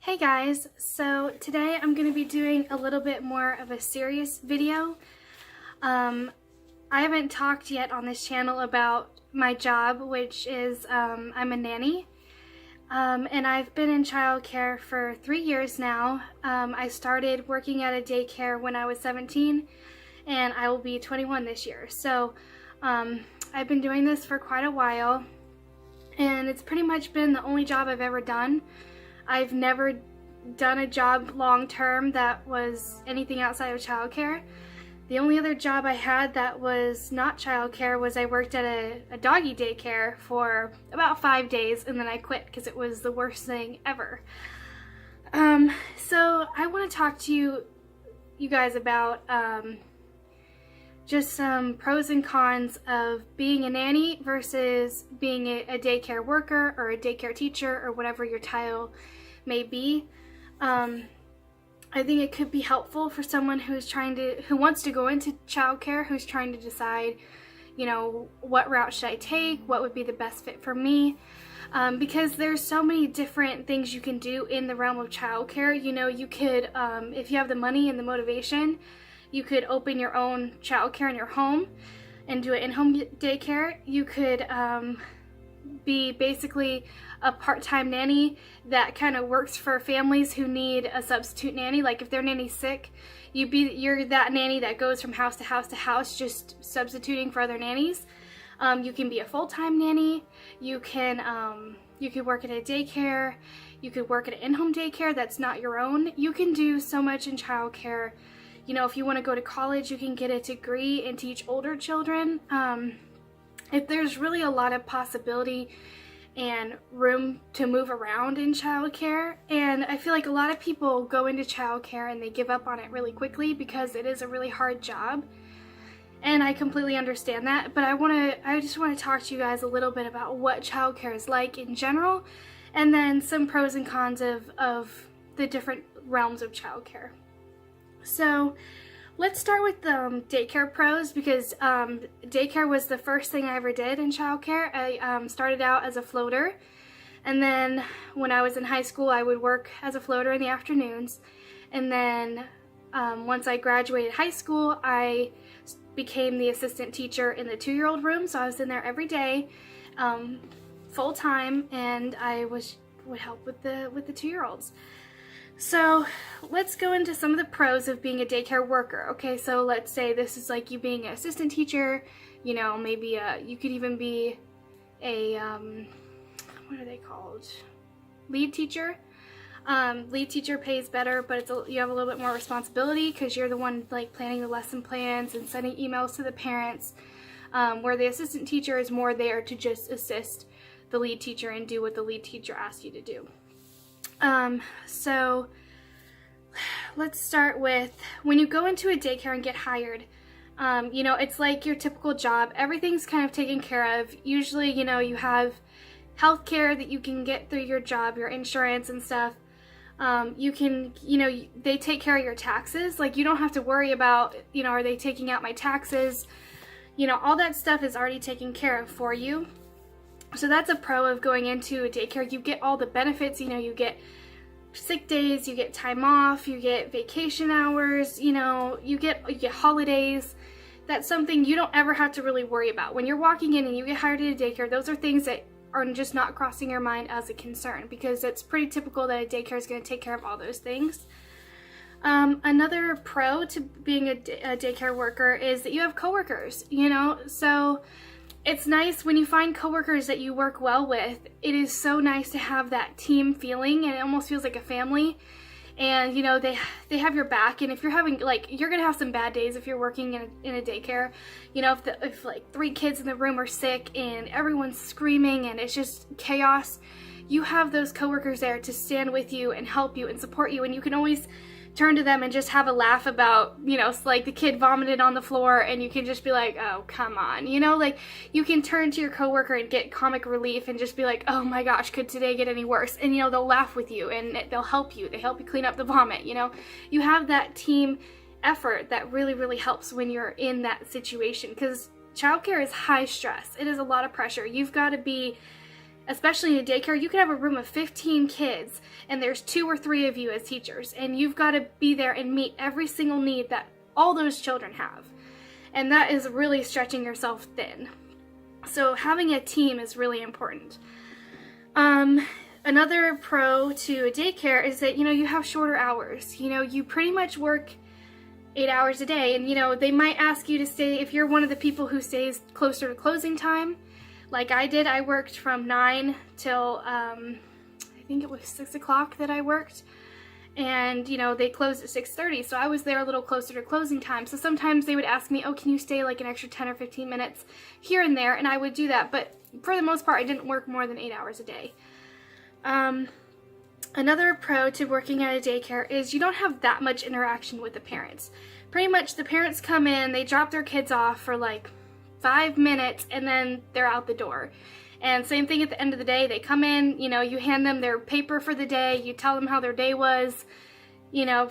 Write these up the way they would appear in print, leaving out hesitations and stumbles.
Hey guys, so today I'm going to be doing a little bit more of a serious video. I haven't talked yet on this channel about my job, which is I'm a nanny. And I've been in childcare for 3 years now. I started working at a daycare when I was 17 and I will be 21 this year. So I've been doing this for quite a while and it's pretty much been the only job I've ever done. I've never done a job long-term that was anything outside of childcare. The only other job I had that was not childcare was I worked at a doggy daycare for about 5 days and then I quit because it was the worst thing ever. So I want to talk to you guys about just some pros and cons of being a nanny versus being a daycare worker or a daycare teacher or whatever your title may be. I think it could be helpful for someone who wants to go into childcare, who's trying to decide, you know, what route should I take, what would be the best fit for me, because there's so many different things you can do in the realm of childcare. You know, you could, if you have the money and the motivation, you could open your own childcare in your home and do it in-home daycare. You could be basically a part-time nanny that kind of works for families who need a substitute nanny. Like if their nanny's sick, you're that nanny that goes from house to house to house just substituting for other nannies. You can be a full-time nanny. You could work at a daycare. You could work at an in-home daycare that's not your own. You can do so much in childcare. You know, if you want to go to college, you can get a degree and teach older children. If there's really a lot of possibility and room to move around in childcare, and I feel like a lot of people go into childcare and they give up on it really quickly because it is a really hard job, and I completely understand that. But I just want to talk to you guys a little bit about what childcare is like in general, and then some pros and cons of the different realms of childcare. So let's start with the daycare pros, because daycare was the first thing I ever did in childcare. I started out as a floater, and then when I was in high school I would work as a floater in the afternoons, and then once I graduated high school I became the assistant teacher in the 2-year-old room, so I was in there every day full-time, and I would help with the 2-year-olds. So let's go into some of the pros of being a daycare worker. Okay, so let's say this is like you being an assistant teacher, you know, maybe you could even be a, what are they called? Lead teacher. Lead teacher pays better, but you have a little bit more responsibility because you're the one like planning the lesson plans and sending emails to the parents, where the assistant teacher is more there to just assist the lead teacher and do what the lead teacher asks you to do. So let's start with when you go into a daycare and get hired. You know, it's like your typical job. Everything's kind of taken care of. Usually, you know, you have health care that you can get through your job, your insurance and stuff. You can, you know, they take care of your taxes. Like, you don't have to worry about, you know, are they taking out my taxes? You know, all that stuff is already taken care of for you. So that's a pro of going into a daycare. You get all the benefits, you know, you get sick days, you get time off, you get vacation hours, you know, you get holidays. That's something you don't ever have to really worry about. When you're walking in and you get hired at a daycare, those are things that are just not crossing your mind as a concern, because it's pretty typical that a daycare is going to take care of all those things. Another pro to being a daycare worker is that you have coworkers, you know, so it's nice when you find coworkers that you work well with. It is so nice to have that team feeling, and it almost feels like a family. And you know, they have your back. And if you're having, like, you're gonna have some bad days if you're working in a daycare. You know, if like 3 kids in the room are sick and everyone's screaming and it's just chaos, you have those coworkers there to stand with you and help you and support you, and you can always turn to them and just have a laugh about, you know, like the kid vomited on the floor, and you can just be like, oh, come on, you know, like you can turn to your coworker and get comic relief and just be like, oh my gosh, could today get any worse? And you know, they'll laugh with you and they'll help you. They help you clean up the vomit, you know. You have that team effort that really, really helps when you're in that situation, because childcare is high stress. It is a lot of pressure. You've got to be especially in a daycare, you can have a room of 15 kids and there's 2 or 3 of you as teachers, and you've got to be there and meet every single need that all those children have. And that is really stretching yourself thin. So having a team is really important. Another pro to a daycare is that, you have shorter hours. You pretty much work 8 hours a day, and they might ask you to stay, if you're one of the people who stays closer to closing time, like I did. I worked from 9 till, I think it was 6 o'clock that I worked, and they closed at 6:30, so I was there a little closer to closing time. So sometimes they would ask me, oh, can you stay like an extra 10 or 15 minutes here and there, and I would do that, but for the most part I didn't work more than 8 hours a day. Another pro to working at a daycare is you don't have that much interaction with the parents. Pretty much the parents come in, they drop their kids off for like 5 minutes, and then they're out the door. And same thing at the end of the day, they come in, you hand them their paper for the day, you tell them how their day was,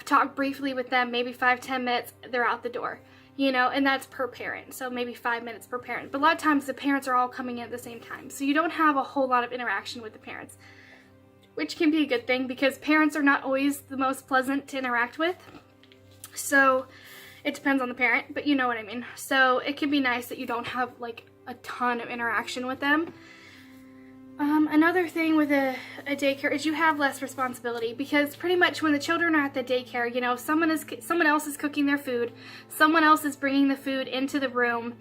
talk briefly with them, maybe 5-10 minutes, they're out the door. And that's per parent, so maybe 5 minutes per parent. But a lot of times the parents are all coming in at the same time, so you don't have a whole lot of interaction with the parents, which can be a good thing because parents are not always the most pleasant to interact with. So it depends on the parent, but you know what I mean. So it can be nice that you don't have like a ton of interaction with them. Another thing with a daycare is you have less responsibility, because pretty much when the children are at the daycare, someone else is cooking their food, someone else is bringing the food into the room.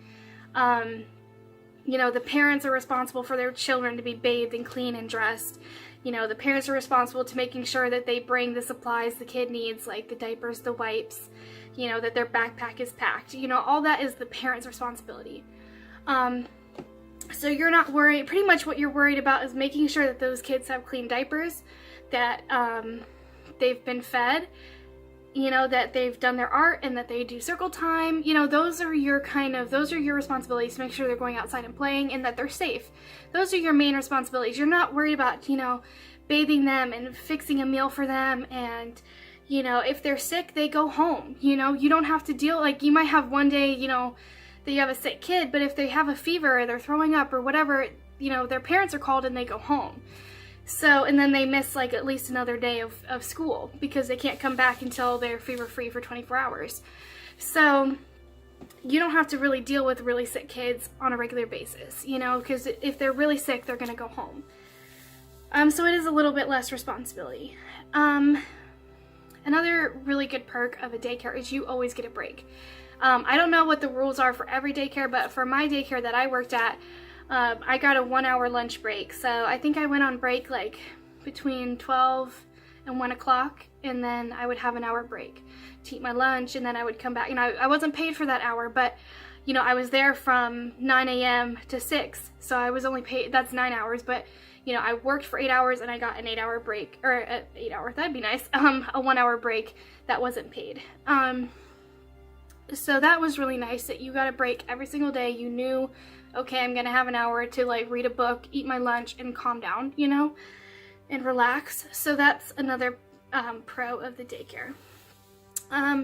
The parents are responsible for their children to be bathed and clean and dressed. The parents are responsible to making sure that they bring the supplies the kid needs, like the diapers, the wipes, that their backpack is packed. All that is the parents' responsibility. So you're not worried, pretty much what you're worried about is making sure that those kids have clean diapers, that they've been fed, that they've done their art, and that they do circle time. Those are your responsibilities, to make sure they're going outside and playing and that they're safe. Those are your main responsibilities. You're not worried about, bathing them and fixing a meal for them, and if they're sick, they go home. You don't have to deal, like, you might have one day, that you have a sick kid, but if they have a fever or they're throwing up or whatever, their parents are called and they go home. So, and then they miss like at least another day of school because they can't come back until they're fever-free for 24 hours. So you don't have to really deal with really sick kids on a regular basis, because if they're really sick, they're gonna go home. So it is a little bit less responsibility. Another really good perk of a daycare is you always get a break. I don't know what the rules are for every daycare, but for my daycare that I worked at, I got a 1-hour lunch break. So I think I went on break like between 12 and 1 o'clock, and then I would have an hour break to eat my lunch, and then I would come back. I wasn't paid for that hour, but I was there from 9 a.m. to 6, so I was only paid, that's 9 hours, but I worked for 8 hours and I got an 8-hour break, or 8 hour, that'd be nice, a 1-hour break that wasn't paid. So that was really nice that you got a break every single day. You knew, okay, I'm gonna have an hour to like read a book, eat my lunch, and calm down, and relax. So that's another pro of the daycare.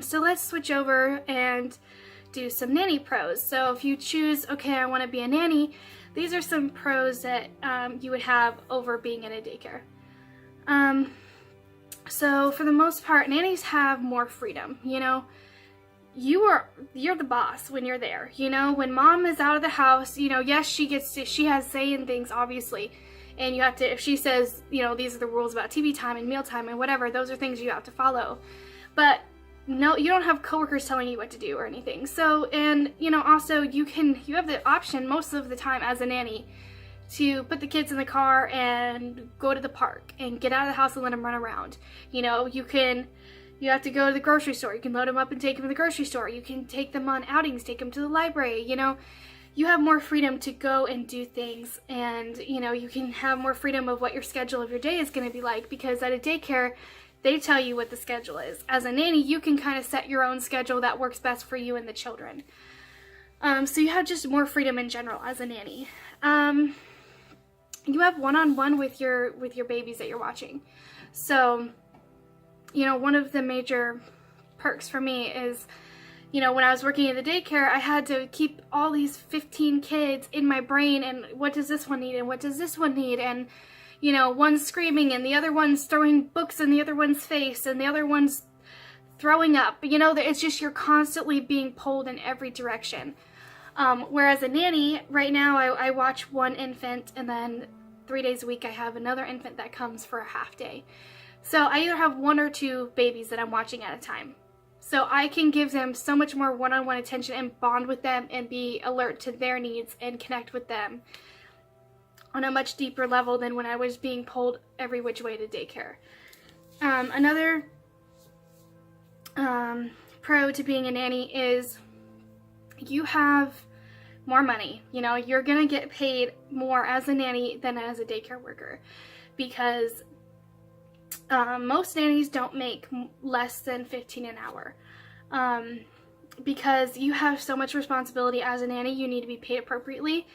So let's switch over and do some nanny pros. So if you choose, okay, I want to be a nanny, these are some pros that you would have over being in a daycare. So for the most part, nannies have more freedom. You're the boss when you're there. When mom is out of the house, yes, she has say in things, obviously, and you have to, if she says, these are the rules about TV time and mealtime and whatever, those are things you have to follow. But no, you don't have coworkers telling you what to do or anything. So, and also you have the option most of the time as a nanny to put the kids in the car and go to the park and get out of the house and let them run around. You have to go to the grocery store, you can load them up and take them to the grocery store. You can take them on outings, take them to the library. You have more freedom to go and do things, and you can have more freedom of what your schedule of your day is going to be like, because at a daycare they tell you what the schedule is. As a nanny, you can kind of set your own schedule that works best for you and the children. So you have just more freedom in general as a nanny. You have one-on-one with your babies that you're watching. So one of the major perks for me is, You know, when I was working at the daycare, I had to keep all these 15 kids in my brain, and what does this one need, and what does this one need, and, you know, one's screaming, and the other one's throwing books in the other one's face, and the other one's throwing up. You know, it's just, you're constantly being pulled in every direction. Whereas a nanny, right now, I watch one infant, and then 3 days a week I have another infant that comes for a half day. So I either have 1 or 2 babies that I'm watching at a time. So I can give them so much more one-on-one attention and bond with them and be alert to their needs and connect with them on a much deeper level than when I was being pulled every which way to daycare. Another pro to being a nanny is you have more money. You know, you're gonna get paid more as a nanny than as a daycare worker, because most nannies don't make less than $15 an hour. Because you have so much responsibility as a nanny, you need to be paid appropriately.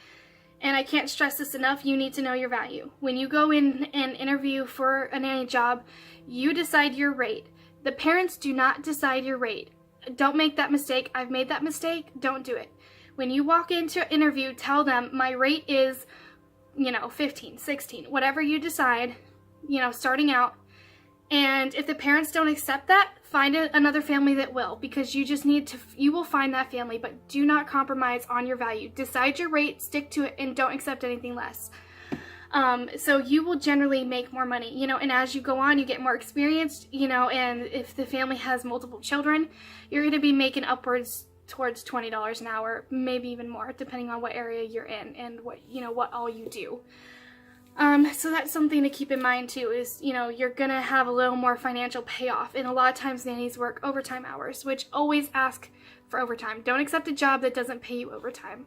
And I can't stress this enough, you need to know your value. When you go in and interview for a nanny job, you decide your rate. The parents do not decide your rate. Don't make that mistake. I've made that mistake. Don't do it. When you walk into an interview, tell them my rate is, you know, 15, 16, whatever you decide, you know, starting out. And if the parents don't accept that, find another family that will, because you just need to, you will find that family, but do not compromise on your value. Decide your rate, stick to it, and don't accept anything less. So you will generally make more money, you know, and as you go on, you get more experienced, you know, and if the family has multiple children, you're going to be making upwards towards $20 an hour, maybe even more, depending on what area you're in and what, you know, what all you do. So that's something to keep in mind too, is, you know, you're gonna have a little more financial payoff, and a lot of times nannies work overtime hours, which always ask for overtime. Don't accept a job that doesn't pay you overtime.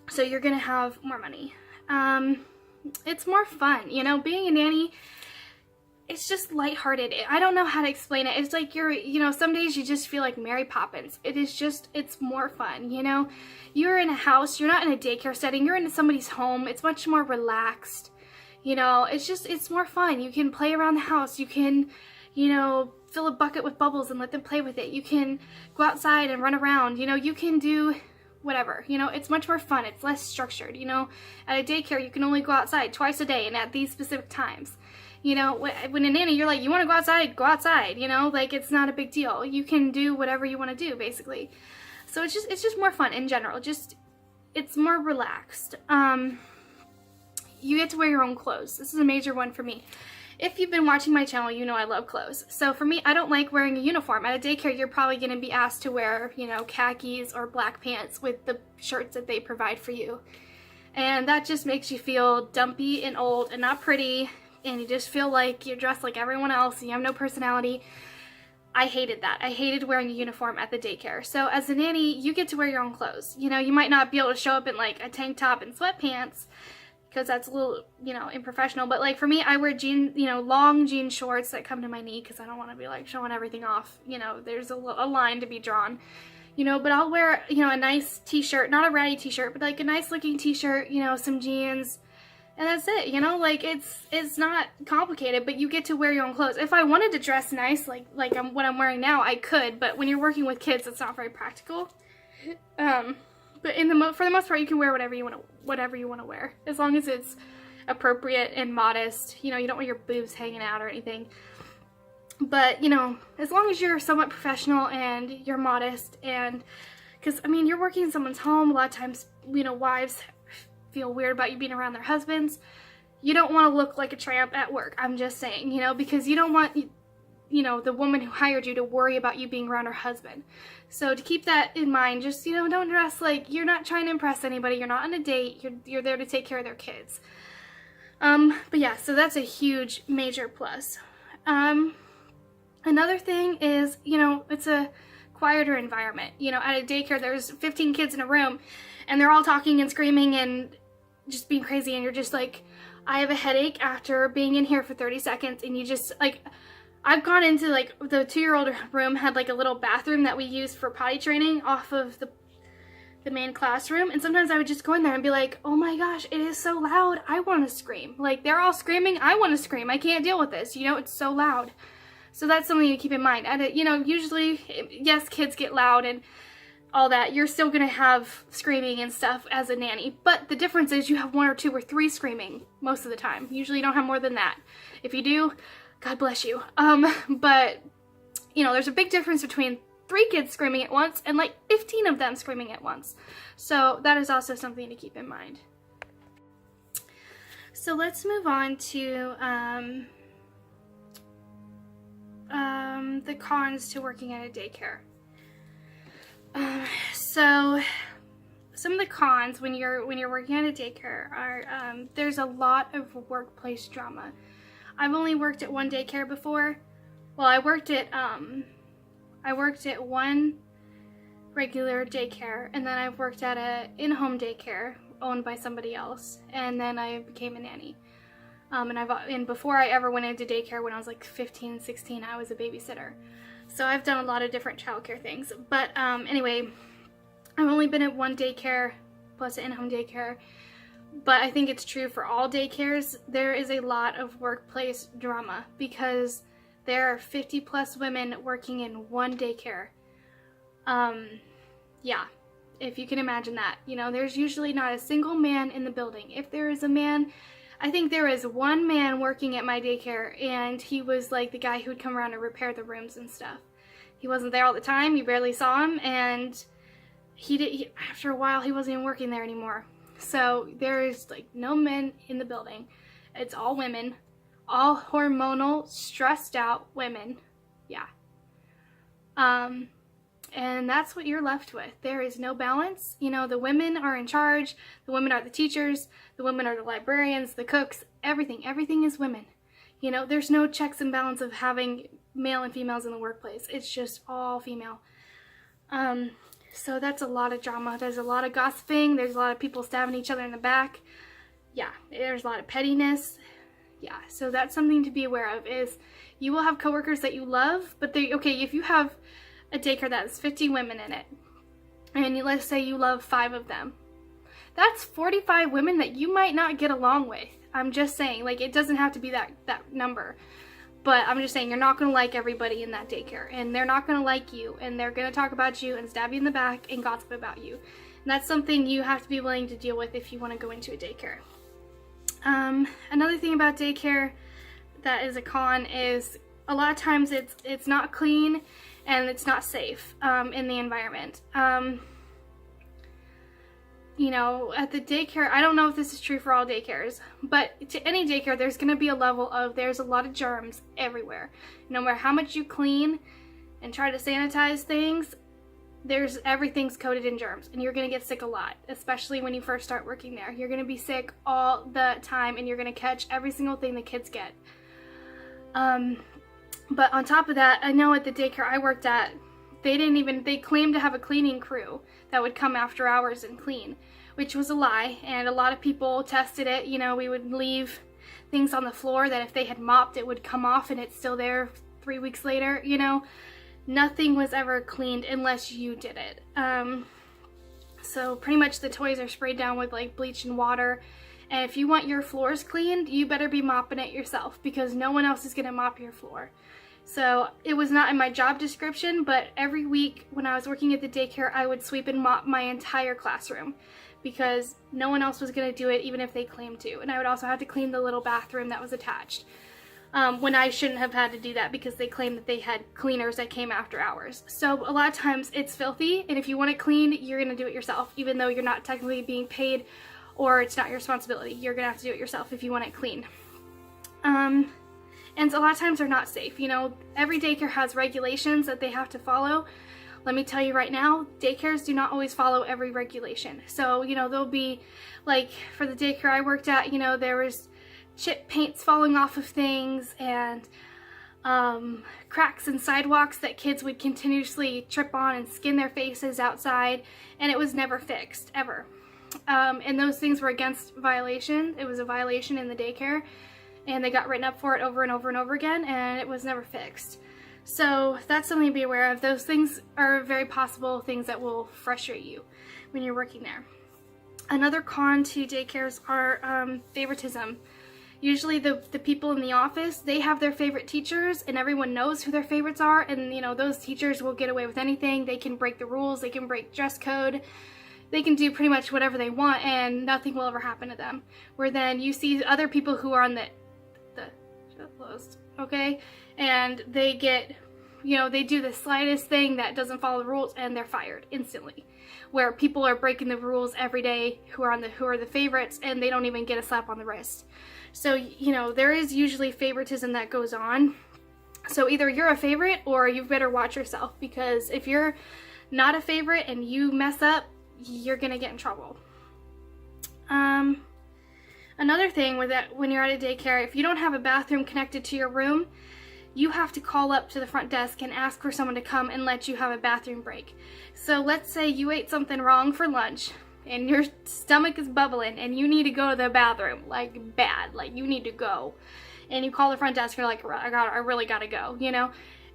So you're gonna have more money. It's more fun, you know, being a nanny. It's just lighthearted. I don't know how to explain it. It's like you know, some days you just feel like Mary Poppins. It is just, it's more fun, you know? You're in a house, you're not in a daycare setting, you're in somebody's home. It's much more relaxed, you know? It's just, it's more fun. You can play around the house. You can, you know, fill a bucket with bubbles and let them play with it. You can go outside and run around, you know? You can do whatever, you know? It's much more fun. It's less structured, you know? At a daycare, you can only go outside twice a day and at these specific times. You know, when a nanny, you're like, you want to go outside, you know, like, it's not a big deal. You can do whatever you want to do, basically. So it's just more fun in general. Just, it's more relaxed. You get to wear your own clothes. This is a major one for me. If you've been watching my channel, you know I love clothes. So for me, I don't like wearing a uniform. At a daycare, you're probably going to be asked to wear, you know, khakis or black pants with the shirts that they provide for you. And that just makes you feel dumpy and old and not pretty. And you just feel like you're dressed like everyone else and you have no personality. I hated that. I hated wearing a uniform at the daycare. So as a nanny, you get to wear your own clothes. You know, you might not be able to show up in like a tank top and sweatpants because that's a little, you know, unprofessional. But like for me, I wear long jean shorts that come to my knee because I don't want to be like showing everything off. You know, there's a line to be drawn. You know, but I'll wear, you know, a nice t-shirt, not a ratty t-shirt, but like a nice looking t-shirt, you know, some jeans. And that's it, you know, like, it's not complicated, but you get to wear your own clothes. If I wanted to dress nice, like what I'm wearing now, I could, but when you're working with kids, it's not very practical. But for the most part, you can wear whatever you want to wear, as long as it's appropriate and modest. You know, you don't want your boobs hanging out or anything. But, you know, as long as you're somewhat professional and you're modest, and, because, I mean, you're working in someone's home, a lot of times, you know, wives feel weird about you being around their husbands. You don't want to look like a tramp at work. I'm just saying, you know, because you don't want, you know, the woman who hired you to worry about you being around her husband. So to keep that in mind, just, you know, don't dress like you're not trying to impress anybody. You're not on a date. You're there to take care of their kids. But yeah, so that's a huge major plus. Another thing is, you know, it's a quieter environment. You know, at a daycare, there's 15 kids in a room and they're all talking and screaming and just being crazy, and you're just like, I have a headache after being in here for 30 seconds, and you just, like, I've gone into, like, the 2-year-old room had, like, a little bathroom that we use for potty training off of the main classroom, and sometimes I would just go in there and be like, oh my gosh, it is so loud, I want to scream. Like, they're all screaming, I want to scream, I can't deal with this, you know, it's so loud. So that's something to keep in mind. And usually, yes, kids get loud and all that. You're still gonna have screaming and stuff as a nanny, but the difference is you have 1 or 2 or 3 screaming most of the time. Usually you don't have more than that. If you do, God bless you. But there's a big difference between 3 kids screaming at once and like 15 of them screaming at once. So that is also something to keep in mind. So let's move on to the cons to working at a daycare. So some of the cons when you're working at a daycare are there's a lot of workplace drama. I've only worked at one daycare before. Well, I worked at one regular daycare, and then I've worked at a in-home daycare owned by somebody else, and then I became a nanny. And before I ever went into daycare, when I was like 15, 16, I was a babysitter. So I've done a lot of different childcare things. But anyway, I've only been at one daycare plus an in-home daycare. But I think it's true for all daycares. There is a lot of workplace drama because there are 50 plus women working in one daycare. Yeah, if you can imagine that. There's usually not a single man in the building. If there is a man, I think there was one man working at my daycare, and he was like the guy who would come around and repair the rooms and stuff. He wasn't there all the time. You barely saw him, and after a while he wasn't even working there anymore. So there's like no men in the building. It's all women, all hormonal, stressed out women. Yeah. And that's what you're left with. There is no balance. The women are in charge. The women are the teachers. The women are the librarians, the cooks, everything. Everything is women. There's no checks and balance of having male and females in the workplace. It's just all female. So that's a lot of drama. There's a lot of gossiping. There's a lot of people stabbing each other in the back. Yeah, there's a lot of pettiness. Yeah, so that's something to be aware of, is you will have coworkers that you love, but if you have a daycare that has 50 women in it, and let's say you love 5 of them, that's 45 women that you might not get along with. I'm just saying, like, it doesn't have to be that number, but I'm just saying you're not going to like everybody in that daycare, and they're not going to like you, and they're going to talk about you and stab you in the back and gossip about you. And that's something you have to be willing to deal with if you want to go into a daycare. Another thing about daycare that is a con is a lot of times it's not clean and it's not safe in the environment. At the daycare, I don't know if this is true for all daycares, but to any daycare, there's going to be a level of, there's a lot of germs everywhere. No matter how much you clean and try to sanitize things, everything's coated in germs, and you're going to get sick a lot, especially when you first start working there. You're going to be sick all the time, and you're going to catch every single thing the kids get. But on top of that, I know at the daycare I worked at, they claimed to have a cleaning crew that would come after hours and clean, which was a lie, and a lot of people tested it. We would leave things on the floor that if they had mopped, it would come off, and it's still there 3 weeks later. Nothing was ever cleaned unless you did it. So pretty much the toys are sprayed down with like bleach and water, and if you want your floors cleaned, you better be mopping it yourself, because no one else is going to mop your floor. So it was not in my job description, but every week when I was working at the daycare, I would sweep and mop my entire classroom, because no one else was going to do it, even if they claimed to. And I would also have to clean the little bathroom that was attached, when I shouldn't have had to do that, because they claimed that they had cleaners that came after hours. So a lot of times it's filthy, and if you want it clean, you're going to do it yourself, even though you're not technically being paid, or it's not your responsibility. You're going to have to do it yourself if you want it clean. And a lot of times they're not safe. Every daycare has regulations that they have to follow. Let me tell you right now, daycares do not always follow every regulation. So, there'll be, like, for the daycare I worked at, there was chip paints falling off of things, and cracks in sidewalks that kids would continuously trip on and skin their faces outside, and it was never fixed, ever. And those things were against violation. It was a violation in the daycare, and they got written up for it over and over and over again, and it was never fixed. So that's something to be aware of. Those things are very possible things that will frustrate you when you're working there. Another con to daycares are favoritism. Usually the people in the office, they have their favorite teachers and everyone knows who their favorites are, and you know, those teachers will get away with anything. They can break the rules, they can break dress code, they can do pretty much whatever they want and nothing will ever happen to them. Where then you see other people who are on the closed, okay, and they get, you know, they do the slightest thing that doesn't follow the rules and they're fired instantly. Where people are breaking the rules every day who are the favorites, and they don't even get a slap on the wrist. So, you know, there is usually favoritism that goes on. So either you're a favorite or you better watch yourself, because if you're not a favorite and you mess up, you're gonna get in trouble. Another thing with that, when you're at a daycare, if you don't have a bathroom connected to your room, you have to call up to the front desk and ask for someone to come and let you have a bathroom break. So let's say you ate something wrong for lunch and your stomach is bubbling and you need to go to the bathroom, like bad, like you need to go. And you call the front desk and you're like, I really gotta go, you know?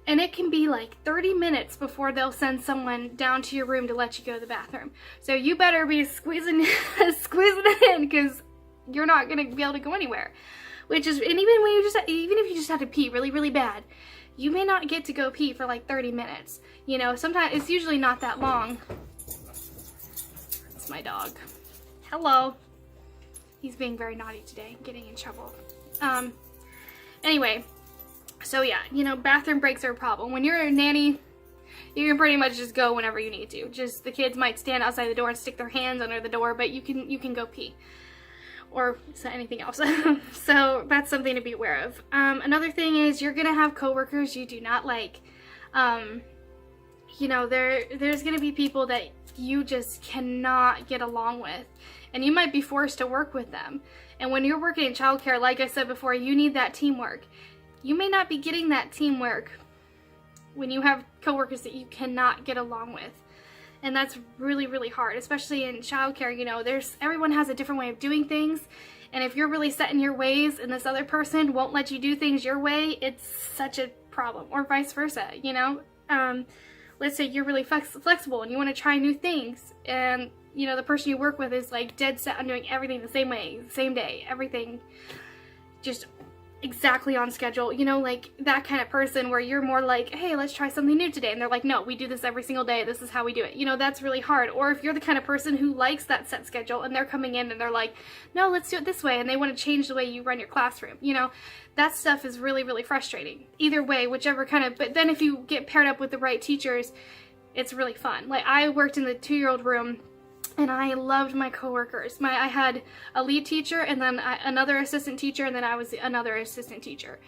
And it can be like 30 minutes before they'll send someone down to your room to let you go to the bathroom. So you better be squeezing it in, because you're not gonna be able to go anywhere. Which is, and even if you just have to pee really, really bad, you may not get to go pee for like 30 minutes. You know, sometimes it's usually not that long. It's my dog. Hello. He's being very naughty today, getting in trouble. Anyway, so yeah, you know, bathroom breaks are a problem. When you're a nanny, you can pretty much just go whenever you need to. Just the kids might stand outside the door and stick their hands under the door, but you can go pee. Or anything else. So that's something to be aware of. Another thing is you're gonna have coworkers you do not like. You know, there's gonna be people that you just cannot get along with, and you might be forced to work with them. And when you're working in childcare, like I said before, you need that teamwork. You may not be getting that teamwork when you have coworkers that you cannot get along with. And that's really, really hard, especially in childcare. You know, everyone has a different way of doing things. And if you're really set in your ways and this other person won't let you do things your way, it's such a problem. Or vice versa, you know. Let's say you're really flexible and you want to try new things. And, you know, the person you work with is like dead set on doing everything the same way, the same day, everything just exactly on schedule, you know, like that kind of person where you're more like, hey, let's try something new today, and they're like, no, we do this every single day, this is how we do it, you know, that's really hard. Or if you're the kind of person who likes that set schedule and they're coming in and they're like, no, let's do it this way, and they want to change the way you run your classroom, you know, that stuff is really, really frustrating. Either way, whichever kind of, but then if you get paired up with the right teachers, it's really fun. Like I worked in the 2-year-old room and I loved my coworkers. I had a lead teacher and then another assistant teacher, and then I was another assistant teacher.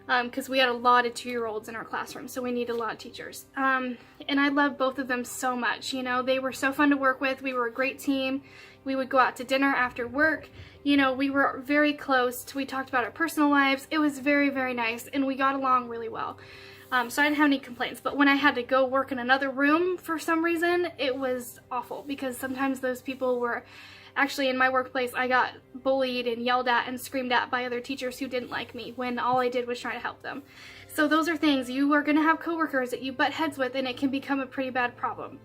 Because we had a lot of 2-year-olds in our classroom, so we needed a lot of teachers. And I loved both of them so much. You know, they were so fun to work with. We were a great team. We would go out to dinner after work. You know, we were very close. We talked about our personal lives. It was very, very nice, and we got along really well. So I didn't have any complaints, but when I had to go work in another room for some reason, it was awful, because sometimes those people were, actually in my workplace, I got bullied and yelled at and screamed at by other teachers who didn't like me when all I did was try to help them. So those are things, you are going to have coworkers that you butt heads with, and it can become a pretty bad problem.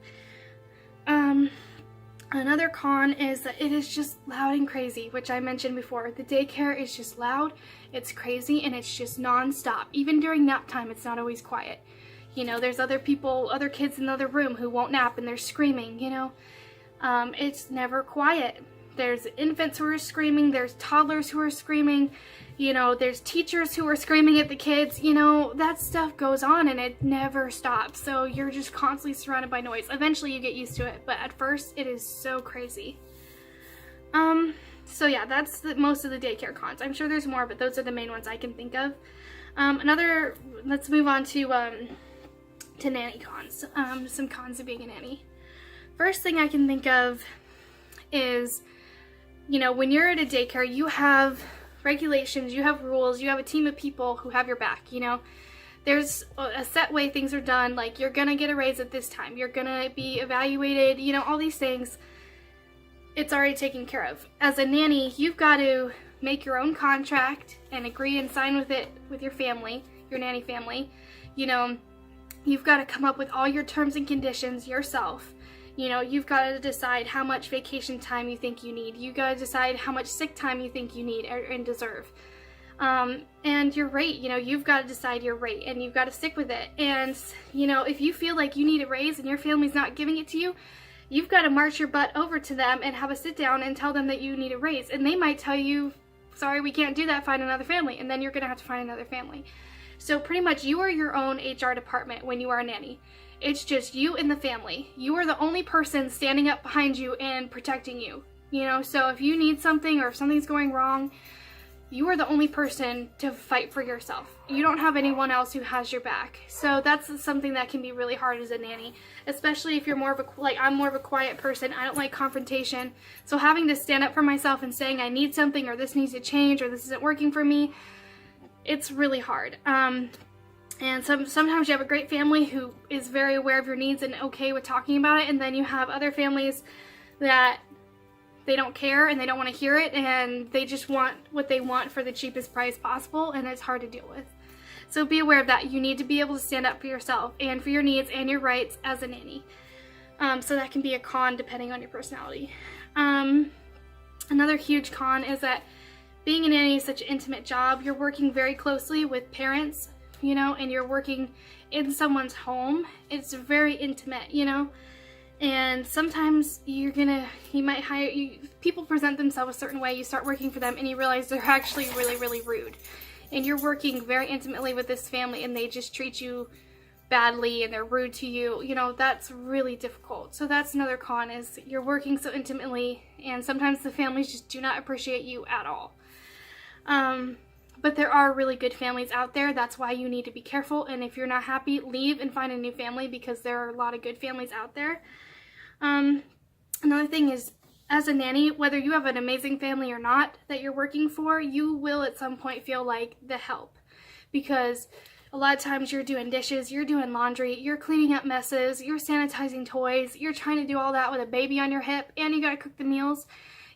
Another con is that it is just loud and crazy, which I mentioned before. The daycare is just loud, it's crazy, and it's just non-stop. Even during nap time, it's not always quiet. You know, there's other kids in the other room who won't nap and they're screaming, you know. It's never quiet. There's infants who are screaming, there's toddlers who are screaming, you know, there's teachers who are screaming at the kids, you know, that stuff goes on and it never stops. So you're just constantly surrounded by noise. Eventually you get used to it, but at first it is so crazy. So yeah, that's most of the daycare cons. I'm sure there's more, but those are the main ones I can think of. Let's move on to nanny cons. Some cons of being a nanny. First thing I can think of is, you know, when you're at a daycare, you have regulations, you have rules, you have a team of people who have your back, you know. There's a set way things are done, like you're gonna get a raise at this time, you're gonna be evaluated, you know, all these things. It's already taken care of. As a nanny, you've got to make your own contract and agree and sign with it with your family, your nanny family. You know, you've got to come up with all your terms and conditions yourself. You know, you've got to decide how much vacation time you think you need. You got to decide how much sick time you think you need and deserve. And your rate, you've got to decide your rate and you've got to stick with it. And, if you feel like you need a raise and your family's not giving it to you, you've got to march your butt over to them and have a sit down and tell them that you need a raise. And they might tell you, sorry, we can't do that, find another family. And then you're going to have to find another family. So pretty much you are your own HR department when you are a nanny. It's just you and the family. You are the only person standing up behind you and protecting you. So if you need something or if something's going wrong, you are the only person to fight for yourself. You don't have anyone else who has your back. So that's something that can be really hard as a nanny, especially if you're more of I'm more of a quiet person. I don't like confrontation. So having to stand up for myself and saying I need something or this needs to change or this isn't working for me, it's really hard. And sometimes you have a great family who is very aware of your needs and okay with talking about it, and then you have other families that they don't care and they don't want to hear it and they just want what they want for the cheapest price possible, and it's hard to deal with. So be aware of that. You need to be able to stand up for yourself and for your needs and your rights as a nanny. So that can be a con depending on your personality. Another huge con is that being a nanny is such an intimate job. You're working very closely with parents, and you're working in someone's home. It's very intimate, and sometimes you might hire people present themselves a certain way, you start working for them and you realize they're actually really, really rude. And you're working very intimately with this family and they just treat you badly and they're rude to you. That's really difficult. So that's another con, is you're working so intimately and sometimes the families just do not appreciate you at all. But there are really good families out there. That's why you need to be careful. And if you're not happy, leave and find a new family, because there are a lot of good families out there. Another thing is, as a nanny, whether you have an amazing family or not that you're working for, you will at some point feel like the help. Because a lot of times you're doing dishes, you're doing laundry, you're cleaning up messes, you're sanitizing toys, you're trying to do all that with a baby on your hip, and you gotta cook the meals.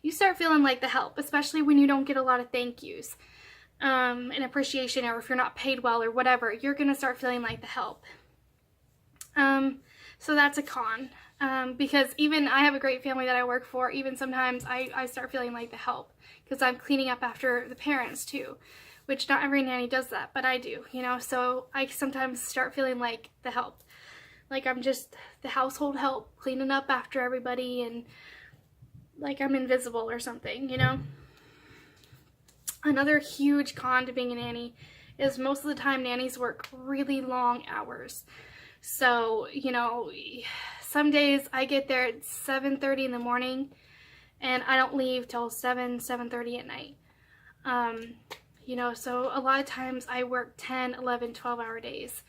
You start feeling like the help, especially when you don't get a lot of thank yous. And appreciation, or if you're not paid well or whatever, you're going to start feeling like the help. So that's a con, because even I have a great family that I work for, even sometimes I start feeling like the help, because I'm cleaning up after the parents too, which not every nanny does that, but I do, so I sometimes start feeling like the help. Like I'm just the household help, cleaning up after everybody, and like I'm invisible or something, Another huge con to being a nanny is most of the time nannies work really long hours. So, some days I get there at 7:30 in the morning and I don't leave till 7:30 at night. So a lot of times I work 10, 11, 12-hour days,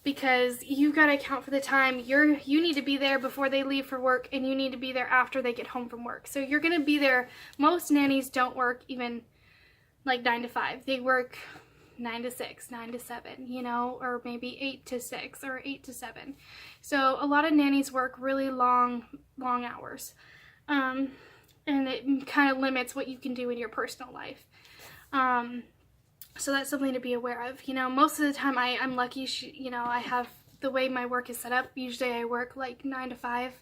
because you got to account for the time. You need to be there before they leave for work, and you need to be there after they get home from work. So you're going to be there. Most nannies don't work even like 9 to 5. They work 9 to 6, 9 to 7, or maybe 8 to 6 or 8 to 7. So a lot of nannies work really long hours. And it kind of limits what you can do in your personal life. So that's something to be aware of. Most of the time I'm lucky, I have the way my work is set up. Usually I work like 9 to 5.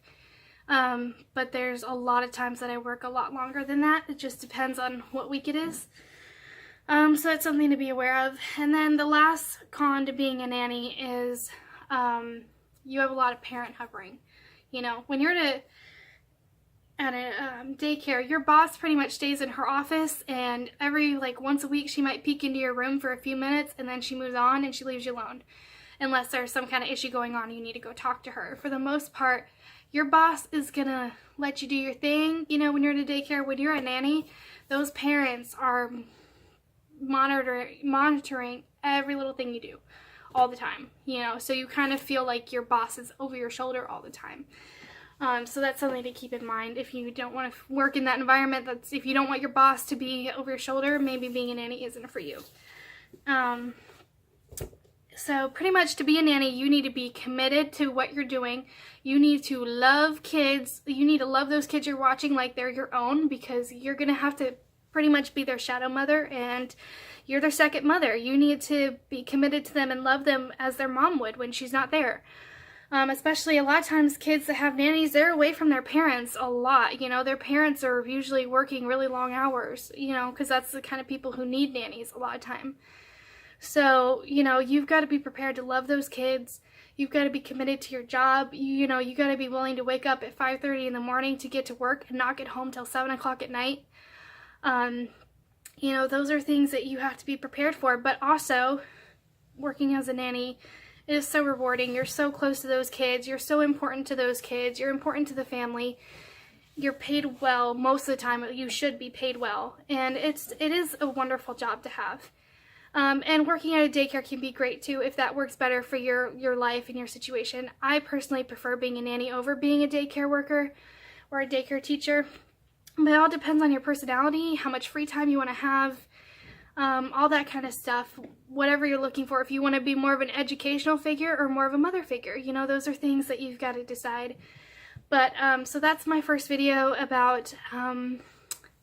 But there's a lot of times that I work a lot longer than that. It just depends on what week it is. So that's something to be aware of. And then the last con to being a nanny is you have a lot of parent hovering. When you're at a daycare, your boss pretty much stays in her office, and every once a week she might peek into your room for a few minutes and then she moves on and she leaves you alone. Unless there's some kind of issue going on, you need to go talk to her. For the most part, your boss is gonna let you do your thing. When you're at a daycare, when you're a nanny, those parents are monitoring every little thing you do all the time, so you kind of feel like your boss is over your shoulder all the time. So that's something to keep in mind. If you don't want to work in that environment, if you don't want your boss to be over your shoulder, maybe being a nanny isn't for you. So pretty much to be a nanny, you need to be committed to what you're doing. You need to love kids. You need to love those kids you're watching like they're your own, because you're going to have to pretty much be their shadow mother, and you're their second mother. You need to be committed to them and love them as their mom would when she's not there. Especially a lot of times kids that have nannies, they're away from their parents a lot. You know, their parents are usually working really long hours, you know, because that's the kind of people who need nannies a lot of time. So, you know, you've got to be prepared to love those kids. You've got to be committed to your job. You know, you got to be willing to wake up at 5:30 in the morning to get to work and not get home till 7 o'clock at night. You know, those are things that you have to be prepared for. But also, working as a nanny is so rewarding. You're so close to those kids. You're so important to those kids. You're important to the family. You're paid well most of the time. You should be paid well. And it is a wonderful job to have. And working at a daycare can be great too if that works better for your life and your situation. I personally prefer being a nanny over being a daycare worker or a daycare teacher. But it all depends on your personality, how much free time you want to have, all that kind of stuff, whatever you're looking for. If you want to be more of an educational figure or more of a mother figure, you know, those are things that you've got to decide. But so that's my first video about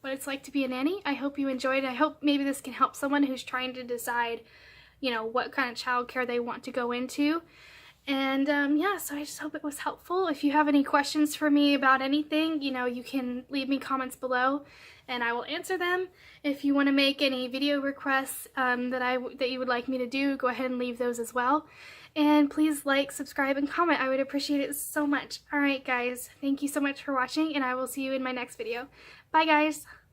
what it's like to be a nanny. I hope you enjoyed it. I hope maybe this can help someone who's trying to decide, you know, what kind of childcare they want to go into. And yeah, so I just hope it was helpful. If you have any questions for me about anything, you know, you can leave me comments below and I will answer them. If you want to make any video requests that you would like me to do, go ahead and leave those as well. And please like, subscribe, and comment. I would appreciate it so much. Alright guys, thank you so much for watching, and I will see you in my next video. Bye guys!